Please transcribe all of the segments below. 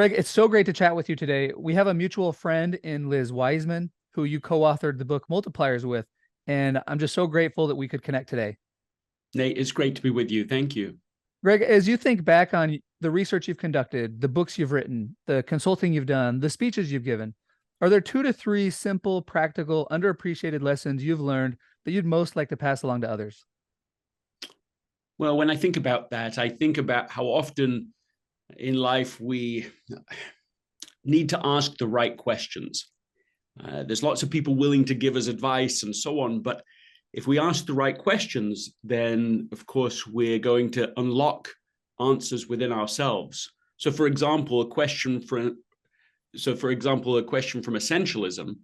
Greg, it's so great to chat with you today. We have a mutual friend in Liz Wiseman, who you co-authored the book Multipliers with, and I'm just so grateful that we could connect today. Nate, it's great to be with you. Thank you. Greg, as you think back on the research you've conducted, the books you've written, the consulting you've done, the speeches you've given, are there 2 to 3 simple, practical, underappreciated lessons you've learned that you'd most like to pass along to others? Well, when I think about that, I think about how often in life we need to ask the right questions. There's lots of people willing to give us advice and so on, but if we ask the right questions, then of course we're going to unlock answers within ourselves. So for example, a question from Essentialism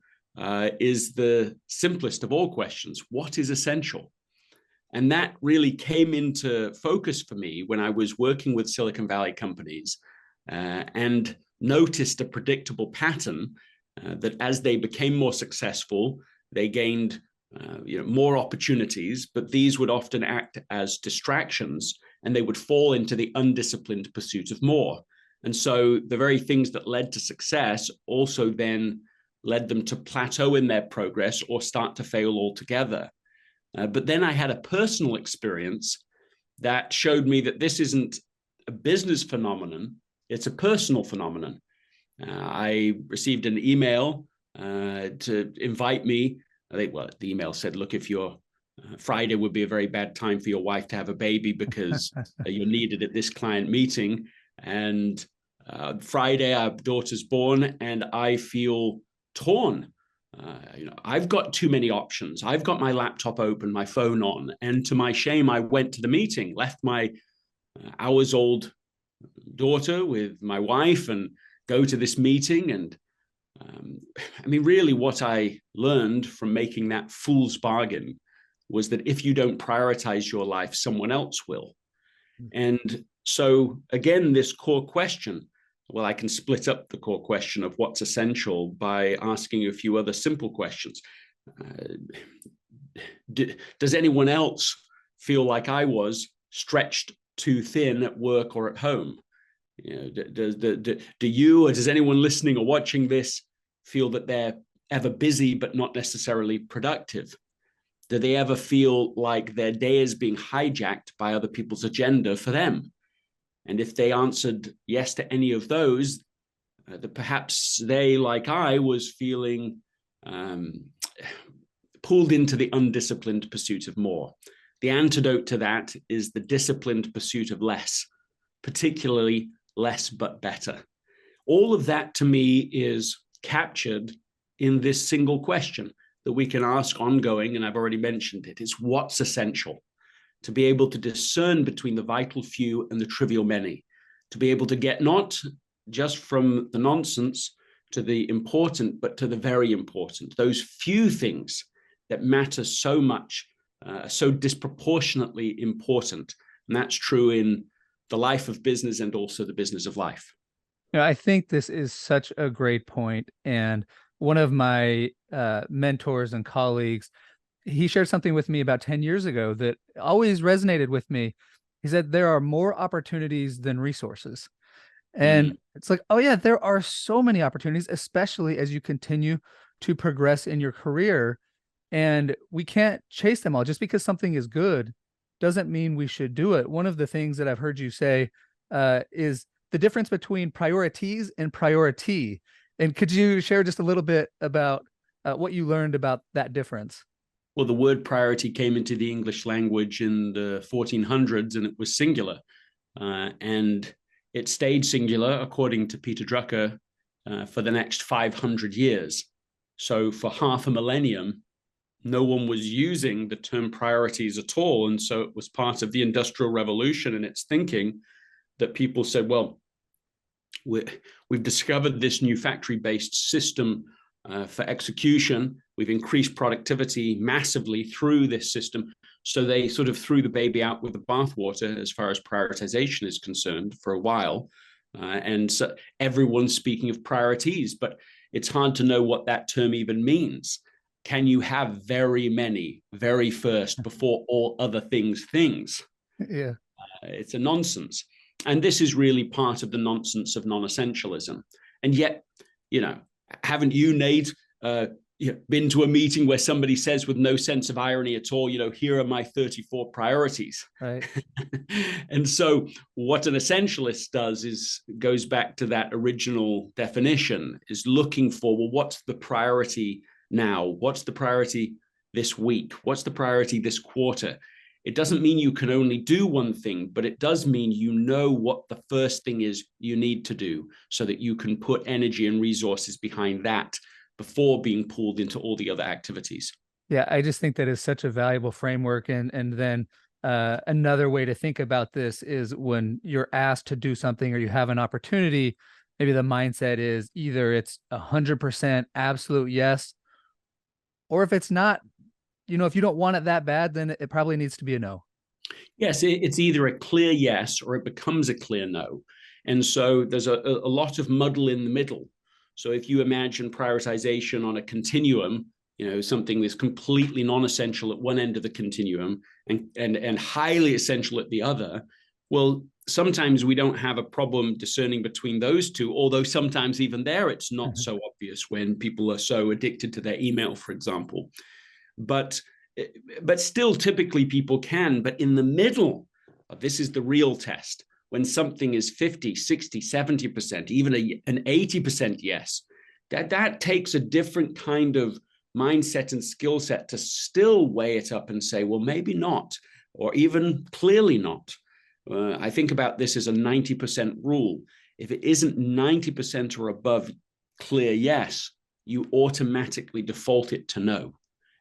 is the simplest of all questions. What is essential? And that really came into focus for me when I was working with Silicon Valley companies and noticed a predictable pattern that as they became more successful, they gained more opportunities, but these would often act as distractions and they would fall into the undisciplined pursuit of more. And so the very things that led to success also then led them to plateau in their progress or start to fail altogether. But then I had a personal experience that showed me that this isn't a business phenomenon, it's a personal phenomenon. I received an email to invite me. The email said, look, if your Friday would be a very bad time for your wife to have a baby because you're needed at this client meeting. And Friday, our daughter's born, and I feel torn. I've got too many options. I've got my laptop open, my phone on, and to my shame, I went to the meeting, left my hours-old daughter with my wife and go to this meeting. And really what I learned from making that fool's bargain was that if you don't prioritize your life, someone else will. And so again, this core question, well, I can split up the core question of what's essential by asking a few other simple questions. Does anyone else feel like I was stretched too thin at work or at home? Do you or does anyone listening or watching this feel that they're ever busy but not necessarily productive? Do they ever feel like their day is being hijacked by other people's agenda for them? And if they answered yes to any of those, that perhaps they, like I, was feeling pulled into the undisciplined pursuit of more. The antidote to that is the disciplined pursuit of less, particularly less but better. All of that to me is captured in this single question that we can ask ongoing, and I've already mentioned it. It's what's essential. To be able to discern between the vital few and the trivial many, to be able to get not just from the nonsense to the important, but to the very important, those few things that matter so much, so disproportionately important. And that's true in the life of business and also the business of life. I think this is such a great point. And one of my mentors and colleagues, he shared something with me about 10 years ago that always resonated with me. He said, there are more opportunities than resources. And it's like, oh yeah, there are so many opportunities, especially as you continue to progress in your career. And we can't chase them all. Just because something is good doesn't mean we should do it. One of the things that I've heard you say is the difference between priorities and priority. And could you share just a little bit about what you learned about that difference? Well, the word priority came into the English language in the 1400s, and it was singular. And it stayed singular, according to Peter Drucker, for the next 500 years. So for half a millennium, no one was using the term priorities at all. And so it was part of the Industrial Revolution and its thinking that people said, well, we've discovered this new factory-based system for execution. We've increased productivity massively through this system. So they sort of threw the baby out with the bathwater as far as prioritization is concerned for a while. And so everyone's speaking of priorities, but it's hard to know what that term even means. Can you have very many, very first, before all other things? Yeah. It's a nonsense. And this is really part of the nonsense of non-essentialism. And yet, haven't you, Nate, been to a meeting where somebody says with no sense of irony at all, here are my 34 priorities. Right. And so what an essentialist does is goes back to that original definition, is looking for, well, what's the priority now? What's the priority this week? What's the priority this quarter? It doesn't mean you can only do one thing, but it does mean what the first thing is you need to do so that you can put energy and resources behind that before being pulled into all the other activities. Yeah, I just think that is such a valuable framework. And then another way to think about this is when you're asked to do something or you have an opportunity, maybe the mindset is either it's 100% absolute yes, or if it's not, if you don't want it that bad, then it probably needs to be a no. Yes, it's either a clear yes or it becomes a clear no. And so there's a lot of muddle in the middle. So if you imagine prioritization on a continuum, something that's completely non-essential at one end of the continuum and highly essential at the other, well, sometimes we don't have a problem discerning between those two, although sometimes even there it's not so obvious when people are so addicted to their email, for example. But still, typically people can. But in the middle, this is the real test. When something is 50, 60, 70%, even an 80% yes, that takes a different kind of mindset and skill set to still weigh it up and say, well, maybe not, or even clearly not. I think about this as a 90% rule. If it isn't 90% or above clear yes, you automatically default it to no.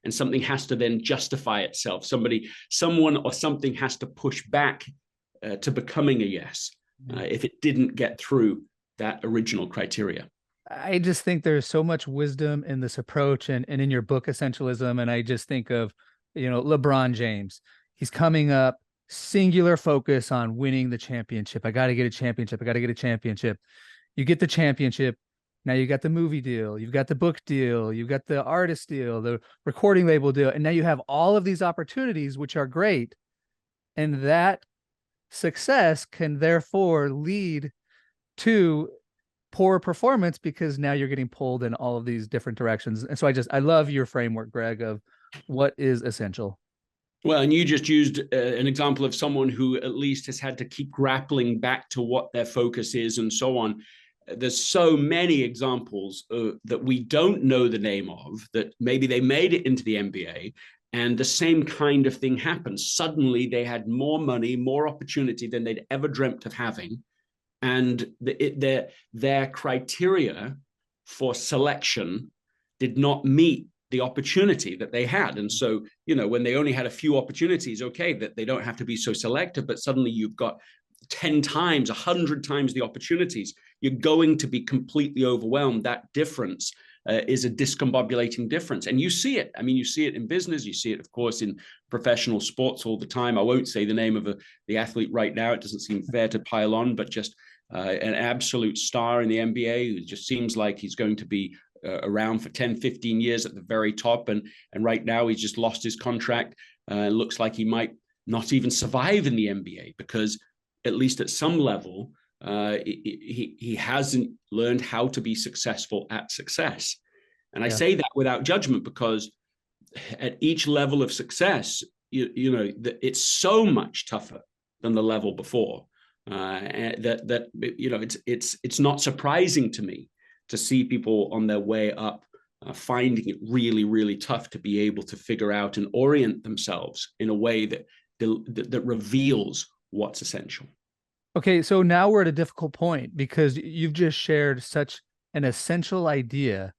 And something has to then justify itself. Someone or something has to push back to becoming a yes if it didn't get through that original criteria. I just think there's so much wisdom in this approach and in your book, Essentialism. And I just think of, LeBron James. He's coming up, singular focus on winning the championship. I got to get a championship. I got to get a championship. You get the championship. Now you got the movie deal, you've got the book deal, you've got the artist deal, the recording label deal. And now you have all of these opportunities, which are great. And that success can therefore lead to poor performance because now you're getting pulled in all of these different directions. And so I love your framework, Greg, of what is essential. Well, and you just used an example of someone who at least has had to keep grappling back to what their focus is and so on. There's so many examples that we don't know the name of, that maybe they made it into the NBA and the same kind of thing happened. Suddenly they had more money, more opportunity than they'd ever dreamt of having. And their criteria for selection did not meet the opportunity that they had. And so, when they only had a few opportunities, okay, that they don't have to be so selective, but suddenly you've got 10 times, 100 times the opportunities, you're going to be completely overwhelmed. That difference is a discombobulating difference. And you see it. I mean, you see it in business. You see it, of course, in professional sports all the time. I won't say the name of the athlete right now. It doesn't seem fair to pile on, but just an absolute star in the NBA who just seems like he's going to be around for 10, 15 years at the very top. And right now he's just lost his contract. Looks like he might not even survive in the NBA because at least at some level, he hasn't learned how to be successful at success. And I say that without judgment because at each level of success, it's so much tougher than the level before. It's not surprising to me to see people on their way up finding it really, really tough to be able to figure out and orient themselves in a way that reveals what's essential. Okay, so now we're at a difficult point because you've just shared such an essential idea.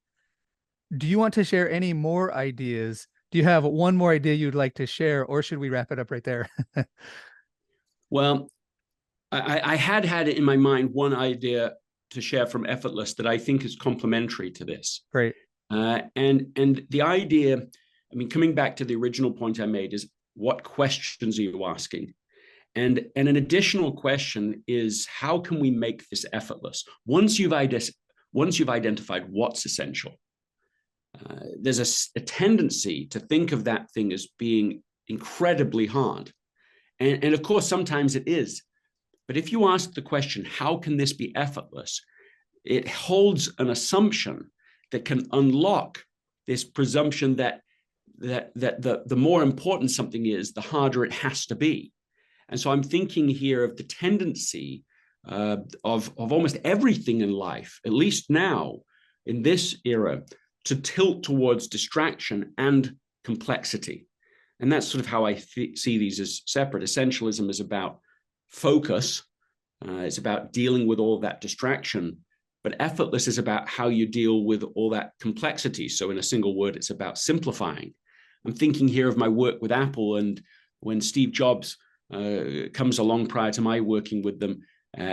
Do you want to share any more ideas? Do you have one more idea you'd like to share, or should we wrap it up right there? Well, I had it in my mind one idea to share from Effortless that I think is complementary to this. Great. And the idea, I mean, coming back to the original point I made, is what questions are you asking? And an additional question is, how can we make this effortless? Once you've identified what's essential, there's a tendency to think of that thing as being incredibly hard. And of course, sometimes it is. But if you ask the question, how can this be effortless? It holds an assumption that can unlock this presumption that the more important something is, the harder it has to be. And so I'm thinking here of the tendency of almost everything in life, at least now in this era, to tilt towards distraction and complexity. And that's sort of how I see these as separate. Essentialism is about focus. It's about dealing with all that distraction. But effortless is about how you deal with all that complexity. So in a single word, it's about simplifying. I'm thinking here of my work with Apple, and when Steve Jobs comes along prior to my working with them,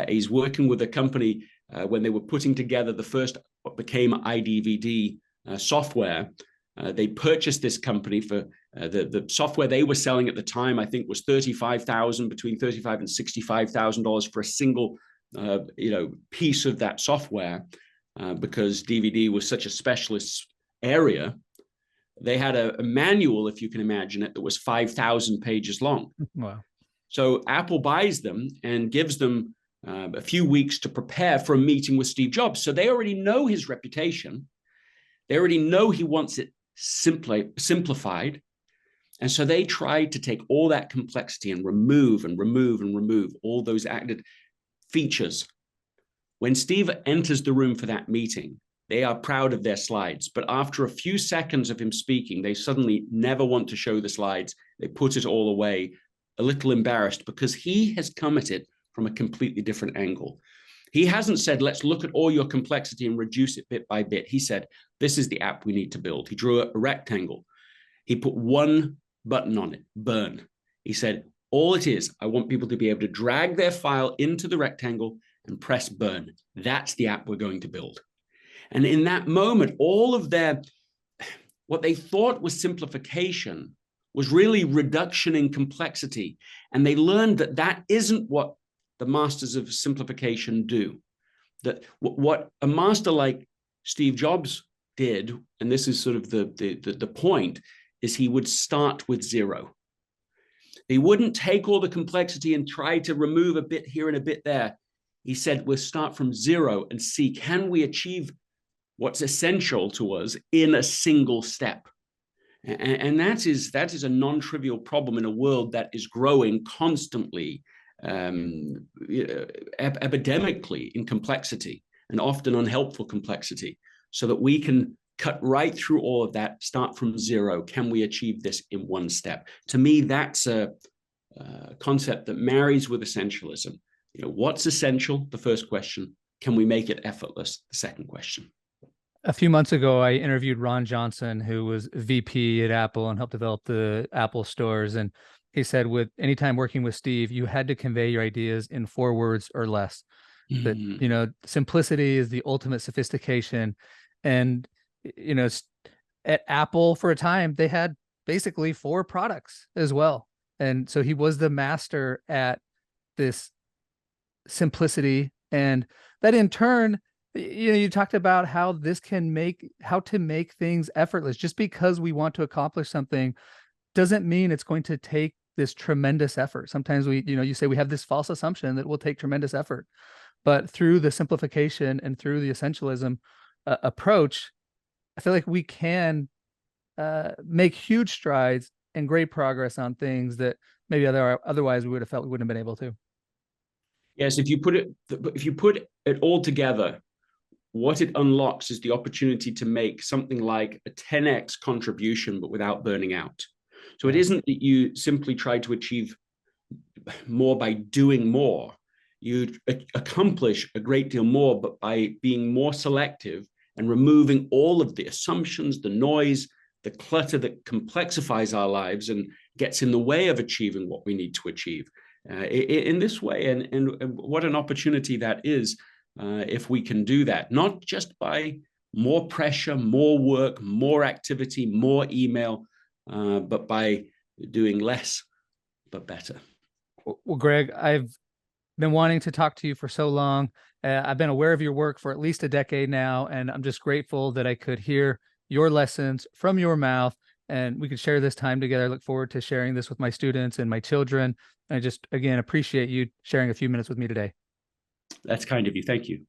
he's working with a company when they were putting together the first what became iDVD software. They purchased this company for the software they were selling at the time, I think, was between $35,000 and $65,000 for a single piece of that software, because DVD was such a specialist area. They had a manual, if you can imagine it, that was 5,000 pages long. Wow. So Apple buys them and gives them a few weeks to prepare for a meeting with Steve Jobs. So they already know his reputation. They already know he wants it simplified. And so they tried to take all that complexity and remove all those added features. When Steve enters the room for that meeting, they are proud of their slides. But after a few seconds of him speaking, they suddenly never want to show the slides. They put it all away, a little embarrassed, because he has come at it from a completely different angle. He hasn't said, let's look at all your complexity and reduce it bit by bit. He said, this is the app we need to build. He drew a rectangle. He put one button on it, burn. He said, all it is, I want people to be able to drag their file into the rectangle and press burn. That's the app we're going to build. And in that moment, all of what they thought was simplification was really reduction in complexity. And they learned that that isn't what the masters of simplification do. That what a master like Steve Jobs did, and this is sort of the point, is he would start with zero. He wouldn't take all the complexity and try to remove a bit here and a bit there. He said, we'll start from zero and see, can we achieve what's essential to us in a single step? And that is a non-trivial problem in a world that is growing constantly, epidemically in complexity, and often unhelpful complexity, so that we can cut right through all of that, start from zero. Can we achieve this in one step? To me, that's a concept that marries with essentialism. What's essential? The first question. Can we make it effortless? The second question. A few months ago, I interviewed Ron Johnson, who was VP at Apple and helped develop the Apple stores. And he said, with anytime working with Steve, you had to convey your ideas in 4 words or less. Mm-hmm. That, simplicity is the ultimate sophistication. And, at Apple for a time, they had basically 4 products as well. And so he was the master at this simplicity. And that in turn, you talked about how this can make things effortless. Just because we want to accomplish something doesn't mean it's going to take this tremendous effort. Sometimes you say we have this false assumption that will take tremendous effort, but through the simplification and through the essentialism approach, I feel like we can make huge strides and great progress on things that maybe otherwise we would have felt we wouldn't have been able to. Yes, if you put it all together, what it unlocks is the opportunity to make something like a 10x contribution, but without burning out. So it isn't that you simply try to achieve more by doing more. You accomplish a great deal more, but by being more selective and removing all of the assumptions, the noise, the clutter that complexifies our lives and gets in the way of achieving what we need to achieve in this way. And what an opportunity that is if we can do that, not just by more pressure, more work, more activity, more email, but by doing less, but better. Well, Greg, I've been wanting to talk to you for so long. I've been aware of your work for at least a decade now, and I'm just grateful that I could hear your lessons from your mouth and we could share this time together. I look forward to sharing this with my students and my children. And I just, again, appreciate you sharing a few minutes with me today. That's kind of you. Thank you.